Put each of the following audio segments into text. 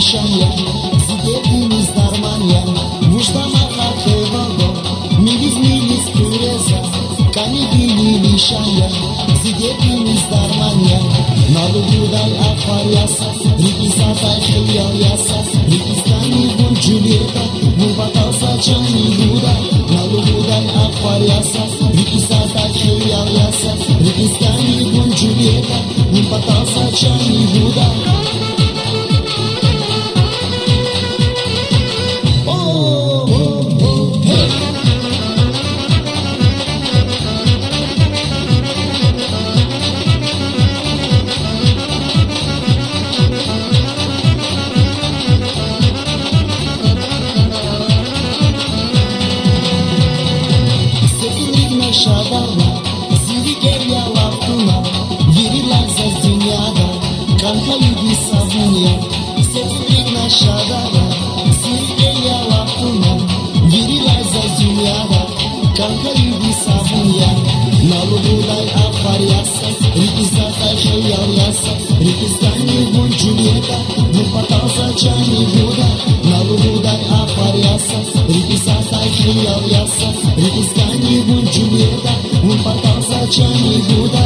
Nishanya, Zidetiniz Darmanya, Vujtama Khakevago, Milis Pureza, Kanibini Nishanya, Zidetiniz Darmanya, Nalu Budai Akvaryasa, Rikisata Khiyayasa, Rikistani Bun Julieta, Mubatasa Chani Buda, Nalu Budai Akvaryasa, Rikisata Khiyayasa, Rikistani Bun Julieta, Mubatasa Chani Buda. Şadarla, zili gel yalattına, veriler zez dünyada, kankayı bir savunya. Sevgiline şadarla, zili gel yalattına, veriler zez dünyada, kankayı bir savunya. Nalu buday akvaryasa, rikizata khiyayasa, rikiztani bun Julieta, mupatasa chani buda. Nalu buday akvaryasa, rikizata khiyayasa, rikiztani bun Julieta, mupatasa chani buda.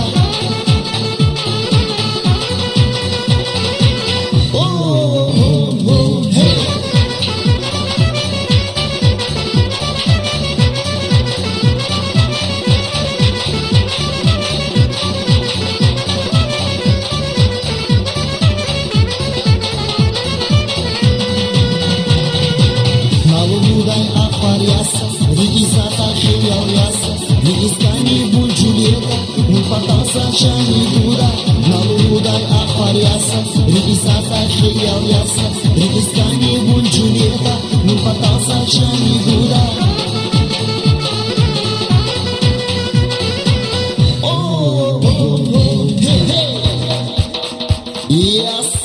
Rikizata khiyayasa, rikiztani bun Julieta, mupatasa chani buda. Nalu buday akvaryasa, rikizata khiyayasa, rikiztani bun Julieta, mupatasa chani buda. Oh, hey, hey. Yes.